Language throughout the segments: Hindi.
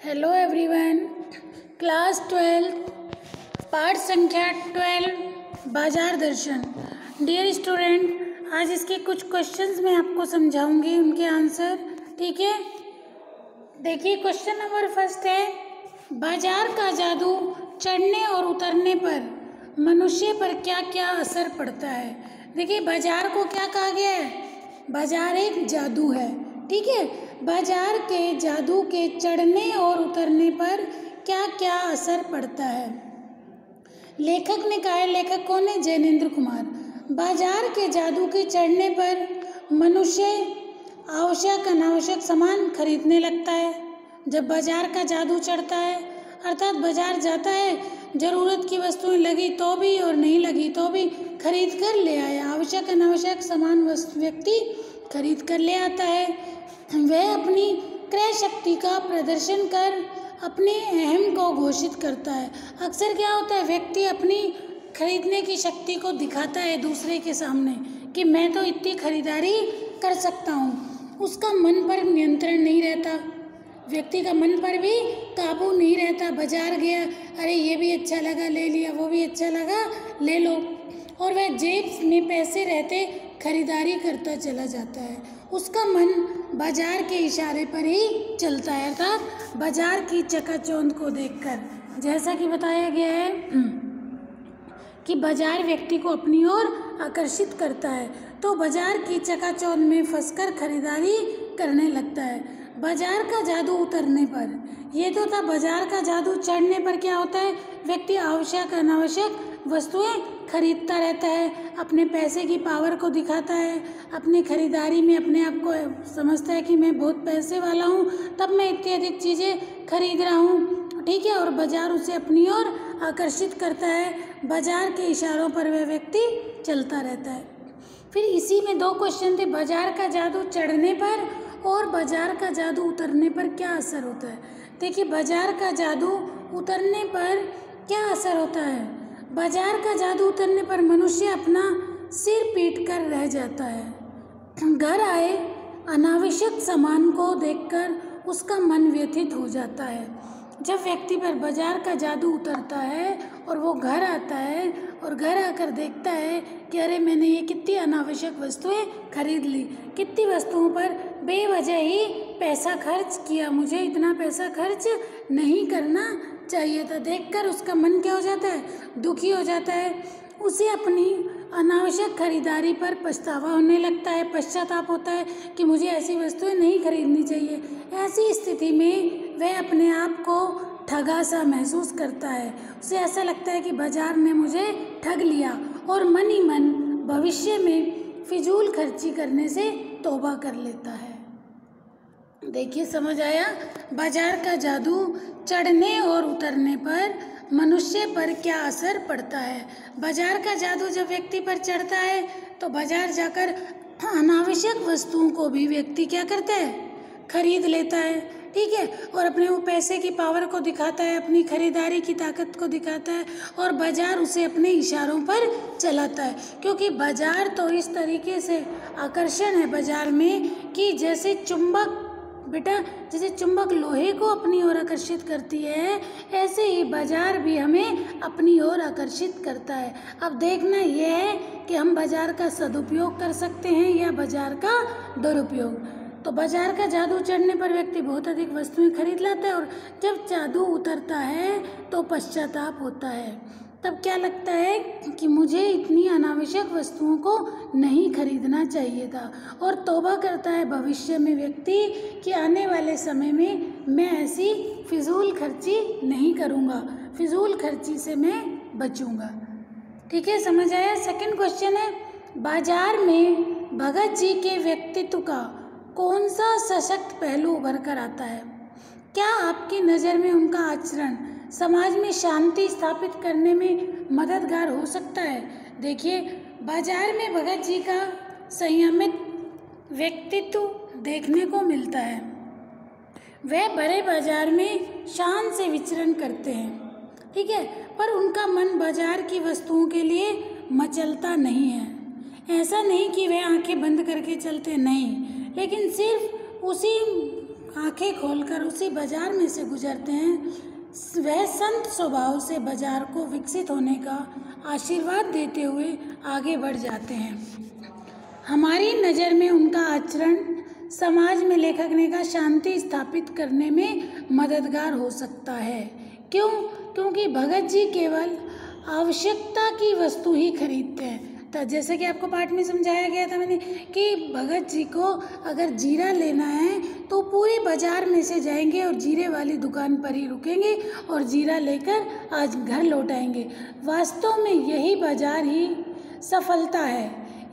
हेलो एवरीवन, क्लास 12 पाठ संख्या 12 बाजार दर्शन। डियर स्टूडेंट, आज इसके कुछ क्वेश्चंस मैं आपको समझाऊंगी, उनके आंसर। ठीक है, देखिए क्वेश्चन नंबर फर्स्ट है, बाजार का जादू चढ़ने और उतरने पर मनुष्य पर क्या क्या असर पड़ता है। देखिए बाजार को क्या कहा गया है, बाजार एक जादू है। ठीक है, बाजार के जादू के चढ़ने और उतरने पर क्या क्या असर पड़ता है। लेखक ने कहा है, लेखक कौन है, जैनेंद्र कुमार। बाजार के जादू के चढ़ने पर मनुष्य आवश्यक अनावश्यक सामान खरीदने लगता है। जब बाजार का जादू चढ़ता है अर्थात बाजार जाता है, ज़रूरत की वस्तुएं लगी तो भी और नहीं लगी तो भी खरीद कर ले आया। आवश्यक अनावश्यक सामान व्यक्ति खरीद कर ले आता है। वह अपनी क्रय शक्ति का प्रदर्शन कर अपने अहम को घोषित करता है। अक्सर क्या होता है, व्यक्ति अपनी खरीदने की शक्ति को दिखाता है दूसरे के सामने कि मैं तो इतनी खरीदारी कर सकता हूँ। उसका मन पर नियंत्रण नहीं रहता, व्यक्ति का मन पर भी काबू नहीं रहता। बाजार गया, अरे ये भी अच्छा लगा ले लिया, वो भी अच्छा लगा ले लो, और वह जेब में पैसे रहते खरीदारी करता चला जाता है। उसका मन बाजार के इशारे पर ही चलता है, अर्थात बाजार की चकाचौंध को देखकर। जैसा कि बताया गया है कि बाजार व्यक्ति को अपनी ओर आकर्षित करता है, तो बाजार की चकाचौंध में फंसकर खरीदारी करने लगता है। बाजार का जादू उतरने पर, ये तो था बाजार का जादू चढ़ने पर क्या होता है, व्यक्ति आवश्यक अनावश्यक वस्तुएं खरीदता रहता है, अपने पैसे की पावर को दिखाता है, अपनी खरीदारी में अपने आप को समझता है कि मैं बहुत पैसे वाला हूँ, तब मैं इतनी अधिक चीज़ें खरीद रहा हूँ। ठीक है, और बाजार उसे अपनी ओर आकर्षित करता है। बाजार के इशारों पर वह व्यक्ति चलता रहता है। फिर इसी में दो क्वेश्चन थे, बाजार का जादू चढ़ने पर और बाजार का जादू उतरने पर क्या असर होता है। देखिए बाजार का जादू उतरने पर क्या असर होता है। बाजार का जादू उतरने पर मनुष्य अपना सिर पीट कर रह जाता है। घर आए अनावश्यक सामान को देखकर उसका मन व्यथित हो जाता है। जब व्यक्ति पर बाजार का जादू उतरता है और वो घर आता है और घर आकर देखता है कि अरे मैंने ये कितनी अनावश्यक वस्तुएं खरीद ली, कितनी वस्तुओं पर बेवजह ही पैसा खर्च किया, मुझे इतना पैसा खर्च नहीं करना चाहिए था। देखकर उसका मन क्या हो जाता है, दुखी हो जाता है। उसे अपनी अनावश्यक खरीदारी पर पछतावा होने लगता है, पश्चाताप होता है कि मुझे ऐसी वस्तुएं नहीं खरीदनी चाहिए। ऐसी स्थिति में वह अपने आप को ठगा सा महसूस करता है। उसे ऐसा लगता है कि बाजार ने मुझे ठग लिया और मन ही मन भविष्य में फिजूल खर्ची करने से तौबा कर लेता है। देखिए समझ आया, बाजार का जादू चढ़ने और उतरने पर मनुष्य पर क्या असर पड़ता है। बाजार का जादू जब व्यक्ति पर चढ़ता है तो बाजार जाकर अनावश्यक वस्तुओं को भी व्यक्ति क्या करता है, खरीद लेता है। ठीक है, और अपने वो पैसे की पावर को दिखाता है, अपनी खरीदारी की ताकत को दिखाता है, और बाजार उसे अपने इशारों पर चलाता है। क्योंकि बाजार तो इस तरीके से आकर्षण है बाजार में कि जैसे चुंबक, बेटा जैसे चुंबक लोहे को अपनी ओर आकर्षित करती है, ऐसे ही बाजार भी हमें अपनी ओर आकर्षित करता है। अब देखना यह है कि हम बाजार का सदुपयोग कर सकते हैं या बाजार का दुरुपयोग। तो बाजार का जादू चढ़ने पर व्यक्ति बहुत अधिक वस्तुएं खरीद लाता है, और जब जादू उतरता है तो पश्चाताप होता है। तब क्या लगता है कि मुझे इतनी अनावश्यक वस्तुओं को नहीं खरीदना चाहिए था, और तौबा करता है भविष्य में व्यक्ति कि आने वाले समय में मैं ऐसी फिजूल खर्ची नहीं करूँगा, फिजूल खर्ची से मैं बचूँगा। ठीक है, समझ आया। सेकंड क्वेश्चन है, बाजार में भगत जी के व्यक्तित्व का कौन सा सशक्त पहलू उभर कर आता है। क्या आपकी नज़र में उनका आचरण समाज में शांति स्थापित करने में मददगार हो सकता है। देखिए बाजार में भगत जी का संयमित व्यक्तित्व देखने को मिलता है। वह बड़े बाजार में शान से विचरण करते हैं, ठीक है, पर उनका मन बाजार की वस्तुओं के लिए मचलता नहीं है। ऐसा नहीं कि वह आंखें बंद करके चलते, नहीं, लेकिन सिर्फ उसी आंखें खोलकर उसी बाजार में से गुजरते हैं, वह संत स्वभाव से बाजार को विकसित होने का आशीर्वाद देते हुए आगे बढ़ जाते हैं। हमारी नज़र में उनका आचरण समाज में लेखक ने कहा शांति स्थापित करने में मददगार हो सकता है। क्यों? क्योंकि भगत जी केवल आवश्यकता की वस्तु ही खरीदते हैं। तो जैसे कि आपको पाठ में समझाया गया था मैंने कि भगत जी को अगर जीरा लेना है तो पूरे बाजार में से जाएंगे और जीरे वाली दुकान पर ही रुकेंगे और जीरा लेकर आज घर लौट आएंगे। वास्तव में यही बाजार ही सफलता है।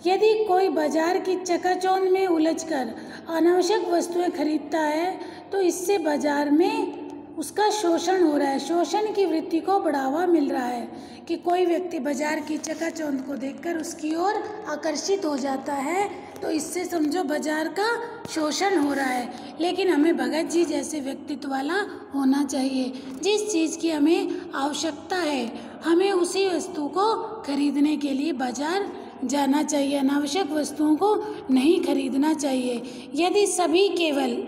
यदि कोई बाजार की चकाचौंध में उलझकर अनावश्यक वस्तुएं खरीदता है तो इससे बाजार में उसका शोषण हो रहा है, शोषण की वृत्ति को बढ़ावा मिल रहा है कि कोई व्यक्ति बाजार की चकाचौंध को देखकर उसकी ओर आकर्षित हो जाता है तो इससे समझो बाजार का शोषण हो रहा है। लेकिन हमें भगत जी जैसे व्यक्तित्व वाला होना चाहिए। जिस चीज़ की हमें आवश्यकता है हमें उसी वस्तु को खरीदने के लिए बाजार जाना चाहिए, अनावश्यक वस्तुओं को नहीं खरीदना चाहिए। यदि सभी केवल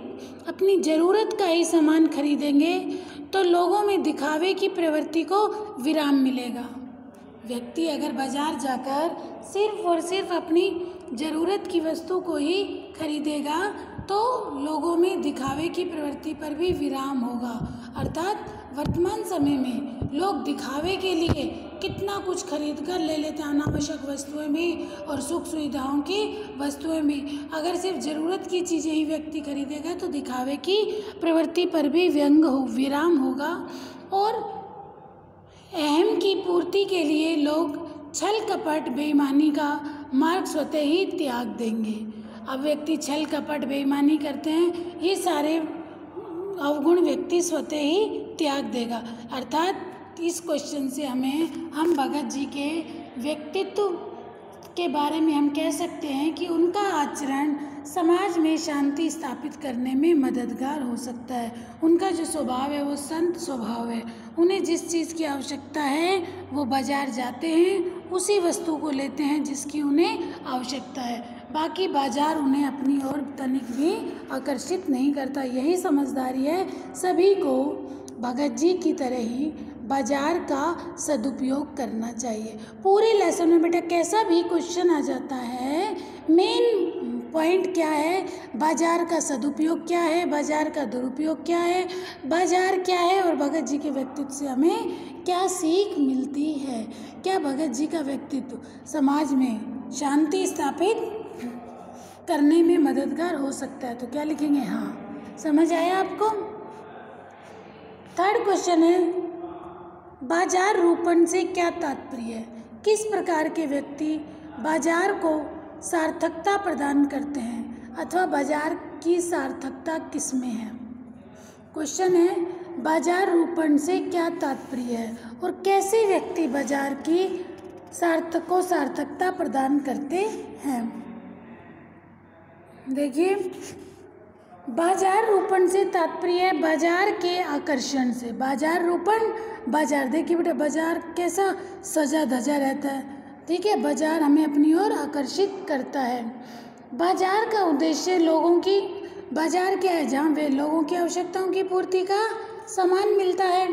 अपनी ज़रूरत का ही सामान खरीदेंगे तो लोगों में दिखावे की प्रवृत्ति को विराम मिलेगा। व्यक्ति अगर बाजार जाकर सिर्फ और सिर्फ अपनी ज़रूरत की वस्तु को ही खरीदेगा तो लोगों में दिखावे की प्रवृत्ति पर भी विराम होगा। अर्थात वर्तमान समय में लोग दिखावे के लिए कितना कुछ खरीद कर ले लेते हैं, अनावश्यक वस्तुएं भी और सुख सुविधाओं की वस्तुएं भी। अगर सिर्फ ज़रूरत की चीज़ें ही व्यक्ति खरीदेगा तो दिखावे की प्रवृत्ति पर भी विराम होगा और अहम की पूर्ति के लिए लोग छल कपट बेईमानी का मार्ग स्वतः ही त्याग देंगे। अब व्यक्ति छल कपट बेईमानी करते हैं, ये सारे अवगुण व्यक्ति स्वतः ही त्याग देगा। अर्थात इस क्वेश्चन से हम भगत जी के व्यक्तित्व के बारे में हम कह सकते हैं कि उनका आचरण समाज में शांति स्थापित करने में मददगार हो सकता है। उनका जो स्वभाव है वो संत स्वभाव है। उन्हें जिस चीज़ की आवश्यकता है वो बाजार जाते हैं, उसी वस्तु को लेते हैं जिसकी उन्हें आवश्यकता है। बाकी बाजार उन्हें अपनी ओर तनिक भी आकर्षित नहीं करता। यही समझदारी है। सभी को भगत जी की तरह ही बाजार का सदुपयोग करना चाहिए। पूरे लेसन में बेटा कैसा भी क्वेश्चन आ जाता है, मेन पॉइंट क्या है, बाजार का सदुपयोग क्या है, बाजार का दुरुपयोग क्या है, बाजार क्या है और भगत जी के व्यक्तित्व से हमें क्या सीख मिलती है। क्या भगत जी का व्यक्तित्व समाज में शांति स्थापित करने में मददगार हो सकता है? तो क्या लिखेंगे? हाँ। समझ आया आपको? थर्ड क्वेश्चन है, बाजार रूपण से क्या तात्पर्य है? किस प्रकार के व्यक्ति बाजार को सार्थकता प्रदान करते हैं अथवा बाजार की सार्थकता किसमें है? क्वेश्चन है, बाजार रूपण से क्या तात्पर्य है और कैसे व्यक्ति बाजार की सार्थकता प्रदान करते हैं? देखिए, बाजार रूपण से तात्पर्य है बाजार के आकर्षण से। बाजार रूपण, बाजार देखिए बेटा, बाजार कैसा सजा धजा रहता है, ठीक है। बाजार हमें अपनी ओर आकर्षित करता है। बाजार का उद्देश्य लोगों की, बाजार क्या है? जहाँ वे लोगों की आवश्यकताओं की पूर्ति का सामान मिलता है।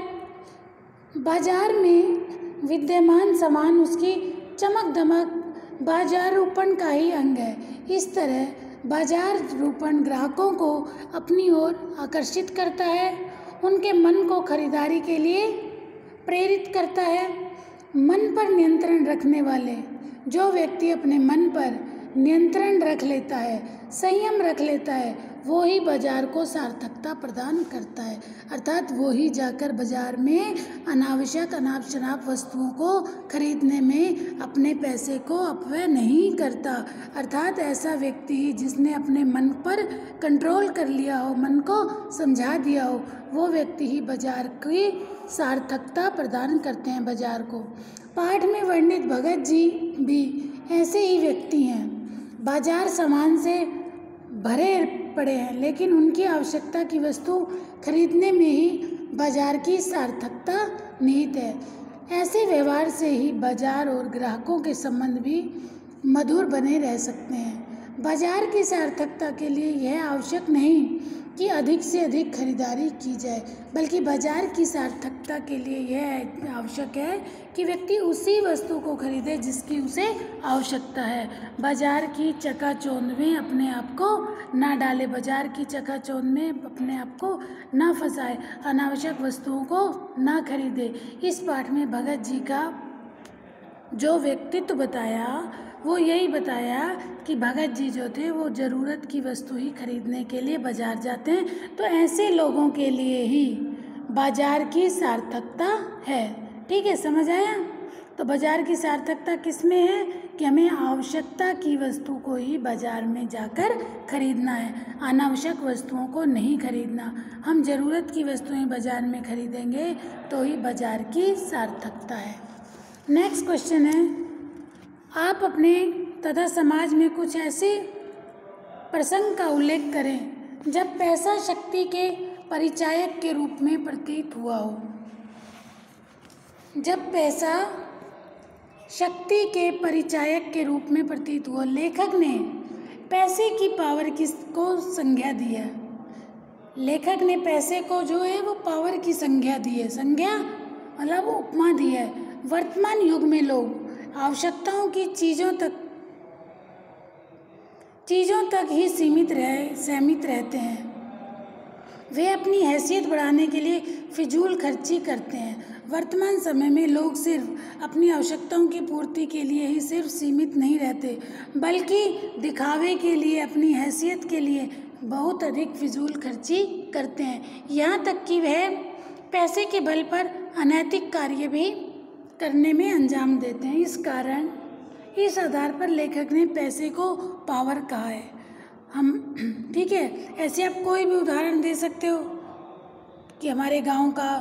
बाजार में विद्यमान सामान, उसकी चमक दमक बाजार रूपण का ही अंग है। इस तरह बाजार रूपण ग्राहकों को अपनी ओर आकर्षित करता है, उनके मन को खरीदारी के लिए प्रेरित करता है। मन पर नियंत्रण रखने वाले, जो व्यक्ति अपने मन पर नियंत्रण रख लेता है, संयम रख लेता है, वो ही बाजार को सार्थकता प्रदान करता है। अर्थात वो ही जाकर बाजार में अनावश्यक अनाप शनाप वस्तुओं को खरीदने में अपने पैसे को अपव्यय नहीं करता। अर्थात ऐसा व्यक्ति ही जिसने अपने मन पर कंट्रोल कर लिया हो, मन को समझा दिया हो, वो व्यक्ति ही बाजार की सार्थकता प्रदान करते हैं बाजार को। पाठ में वर्णित भगत जी भी ऐसे ही व्यक्ति हैं। बाजार सामान से भरे पड़े हैं, लेकिन उनकी आवश्यकता की वस्तु खरीदने में ही बाजार की सार्थकता निहित है। ऐसे व्यवहार से ही बाजार और ग्राहकों के संबंध भी मधुर बने रह सकते हैं। बाजार की सार्थकता के लिए यह आवश्यक नहीं कि अधिक से अधिक खरीदारी की जाए, बल्कि बाजार की सार्थकता के लिए यह आवश्यक है कि व्यक्ति उसी वस्तु को खरीदे जिसकी उसे आवश्यकता है। बाजार की चकाचौंध में अपने आप को ना डाले, बाजार की चकाचौंध में अपने आप को ना फंसाए, अनावश्यक वस्तुओं को ना खरीदे। इस पाठ में भगत जी का जो व्यक्तित्व बताया वो यही बताया कि भगत जी जो थे वो ज़रूरत की वस्तु ही खरीदने के लिए बाज़ार जाते हैं। तो ऐसे लोगों के लिए ही बाज़ार की सार्थकता है। ठीक है, समझ आया? तो बाज़ार की सार्थकता किस में है कि हमें आवश्यकता की वस्तु को ही बाज़ार में जाकर खरीदना है, अनावश्यक वस्तुओं को नहीं खरीदना। हम ज़रूरत की वस्तुएं बाज़ार में खरीदेंगे तो ही बाज़ार की सार्थकता है। नेक्स्ट क्वेश्चन है, आप अपने तथा समाज में कुछ ऐसे प्रसंग का उल्लेख करें जब पैसा शक्ति के परिचायक के रूप में प्रतीत हुआ हो। जब पैसा शक्ति के परिचायक के रूप में प्रतीत हुआ। लेखक ने पैसे की पावर किसको संज्ञा दी है? लेखक ने पैसे को जो है वो पावर की संज्ञा दी है। संज्ञा मतलब उपमा दी है। वर्तमान युग में लोग आवश्यकताओं की चीज़ों तक ही सीमित रहते हैं। वे अपनी हैसियत बढ़ाने के लिए फिजूल खर्ची करते हैं। वर्तमान समय में लोग सिर्फ अपनी आवश्यकताओं की पूर्ति के लिए ही सिर्फ सीमित नहीं रहते, बल्कि दिखावे के लिए, अपनी हैसियत के लिए बहुत अधिक फिजूल खर्ची करते हैं। यहाँ तक कि वह पैसे के बल पर अनैतिक कार्य भी करने में अंजाम देते हैं। इस आधार पर लेखक ने पैसे को पावर कहा है। ठीक है, ऐसे आप कोई भी उदाहरण दे सकते हो कि हमारे गांव का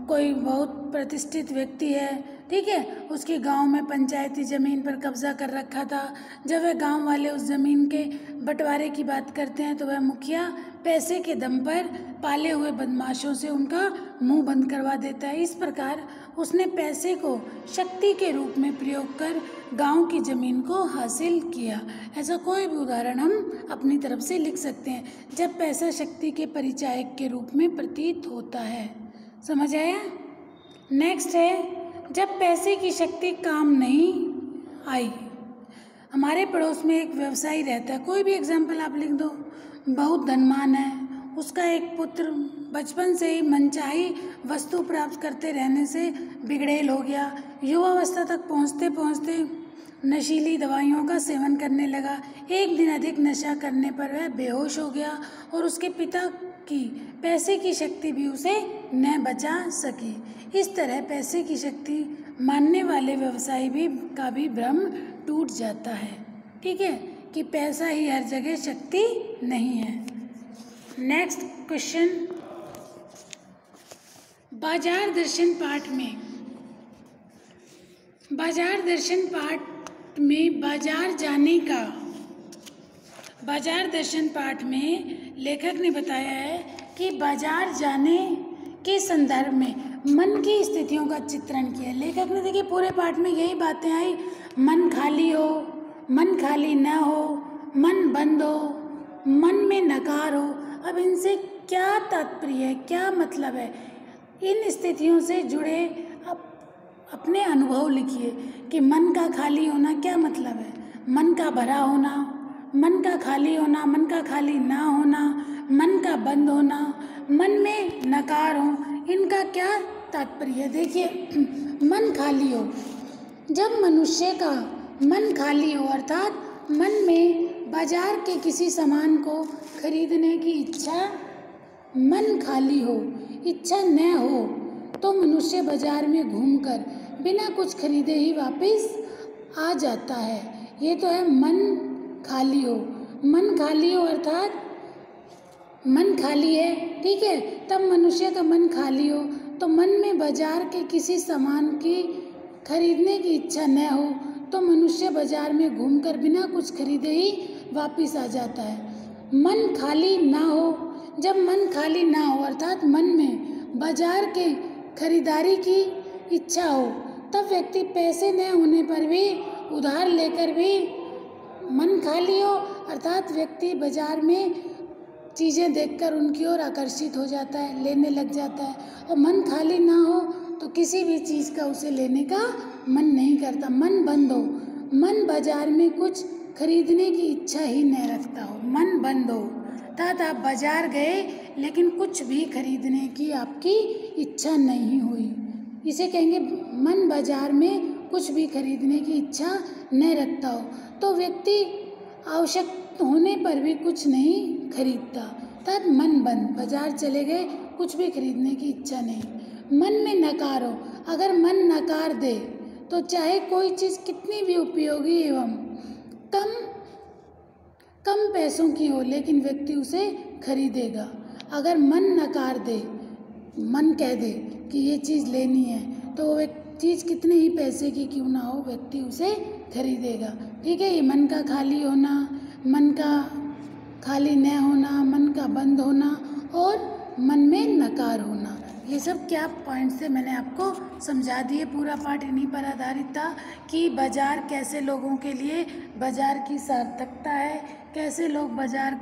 कोई बहुत प्रतिष्ठित व्यक्ति है, ठीक है, उसके गांव में पंचायती ज़मीन पर कब्जा कर रखा था। जब वह गांव वाले उस ज़मीन के बंटवारे की बात करते हैं तो वह मुखिया पैसे के दम पर पाले हुए बदमाशों से उनका मुंह बंद करवा देता है। इस प्रकार उसने पैसे को शक्ति के रूप में प्रयोग कर गांव की ज़मीन को हासिल किया। ऐसा कोई भी उदाहरण हम अपनी तरफ से लिख सकते हैं जब पैसा शक्ति के परिचायक के रूप में प्रतीत होता है। समझ आया? नेक्स्ट है, जब पैसे की शक्ति काम नहीं आई। हमारे पड़ोस में एक व्यवसायी रहता है, कोई भी एग्जाम्पल आप लिख दो। बहुत धनवान है, उसका एक पुत्र बचपन से ही मनचाही वस्तु प्राप्त करते रहने से बिगड़ैल हो गया। युवावस्था तक पहुँचते पहुँचते नशीली दवाइयों का सेवन करने लगा। एक दिन अधिक नशा करने पर वह बेहोश हो गया और उसके पिता की पैसे की शक्ति भी उसे न बचा सकी। इस तरह पैसे की शक्ति मानने वाले व्यवसायी का भी भ्रम टूट जाता है। ठीक है, कि पैसा ही हर जगह शक्ति नहीं है। नेक्स्ट क्वेश्चन, बाजार दर्शन पाठ में बाजार दर्शन पाठ में लेखक ने बताया है कि बाजार जाने के संदर्भ में मन की स्थितियों का चित्रण किया। लेखक ने देखिए पूरे पाठ में यही बातें आई, मन खाली हो, मन खाली न हो, मन बंद हो, मन में नकार हो। अब इनसे क्या तात्पर्य है, क्या मतलब है? इन स्थितियों से जुड़े अपने अनुभव लिखिए कि मन का खाली होना क्या मतलब है, मन का भरा होना, मन का खाली होना, मन का खाली ना होना, मन का बंद होना, मन में नकार हो, इनका क्या तात्पर्य है? देखिए, मन खाली हो, जब मनुष्य का मन खाली हो अर्थात मन में बाजार के किसी सामान को खरीदने की मन खाली हो, इच्छा न हो, तो मनुष्य बाजार में घूमकर बिना कुछ खरीदे ही वापस आ जाता है। ये तो है मन खाली हो। मन खाली हो अर्थात मन खाली है, ठीक है, तब मनुष्य का मन खाली हो तो मन में बाजार के किसी सामान की खरीदने की इच्छा न हो तो मनुष्य बाजार में घूमकर बिना कुछ खरीदे ही वापस आ जाता है। मन खाली ना हो, जब मन खाली ना हो अर्थात मन में बाजार के खरीदारी की इच्छा हो, तब व्यक्ति पैसे न होने पर भी उधार लेकर भी मन खाली हो अर्थात व्यक्ति बाजार में चीज़ें देखकर उनकी ओर आकर्षित हो जाता है, लेने लग जाता है। और मन खाली ना हो तो किसी भी चीज़ का उसे लेने का मन नहीं करता। मन बंद हो, मन बाजार में कुछ खरीदने की इच्छा ही नहीं रखता हो, मन बंद हो अर्थात आप बाजार गए लेकिन कुछ भी खरीदने की आपकी इच्छा नहीं हुई, इसे कहेंगे मन बाजार में कुछ भी खरीदने की इच्छा नहीं रखता हो। तो व्यक्ति आवश्यक होने पर भी कुछ नहीं खरीदता, अर्थात मन बंद, बाजार चले गए कुछ भी खरीदने की इच्छा नहीं। मन में नकार हो, अगर मन नकार दे तो चाहे कोई चीज़ कितनी भी उपयोगी एवं कम पैसों की हो लेकिन व्यक्ति उसे खरीदेगा। अगर मन नकार दे, मन कह दे कि ये चीज़ लेनी है तो वो चीज़ कितने ही पैसे की क्यों ना हो व्यक्ति उसे खरीदेगा। ठीक है, ये मन का खाली होना, मन का खाली न होना, मन का बंद होना और मन में नकार होना, ये सब क्या पॉइंट्स थे मैंने आपको समझा दिए। पूरा पाठ इन्हीं पर आधारित था कि बाज़ार कैसे लोगों के लिए बाज़ार की सार्थकता है, कैसे लोग बाज़ार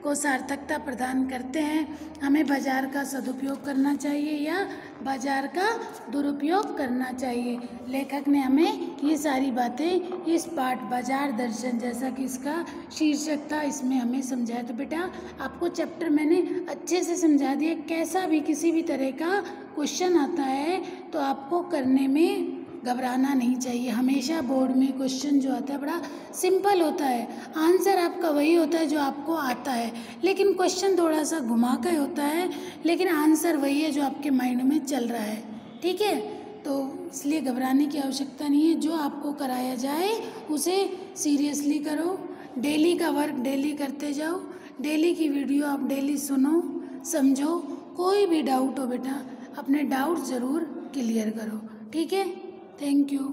को सार्थकता प्रदान करते हैं, हमें बाज़ार का सदुपयोग करना चाहिए या बाज़ार का दुरुपयोग करना चाहिए। लेखक ने हमें ये सारी बातें इस पाठ बाज़ार दर्शन जैसा कि इसका शीर्षक था इसमें हमें समझाया। तो बेटा आपको चैप्टर मैंने अच्छे से समझा दिया। कैसा भी किसी भी तरह का क्वेश्चन आता है तो आपको करने में घबराना नहीं चाहिए। हमेशा बोर्ड में क्वेश्चन जो आता है बड़ा सिंपल होता है, आंसर आपका वही होता है जो आपको आता है, लेकिन क्वेश्चन थोड़ा सा घुमा कर होता है, लेकिन आंसर वही है जो आपके माइंड में चल रहा है। ठीक है, तो इसलिए घबराने की आवश्यकता नहीं है। जो आपको कराया जाए उसे सीरियसली करो, डेली का वर्क डेली करते जाओ, डेली की वीडियो आप डेली सुनो, समझो। कोई भी डाउट हो बेटा अपने डाउट ज़रूर क्लियर करो। ठीक है, थैंक यू।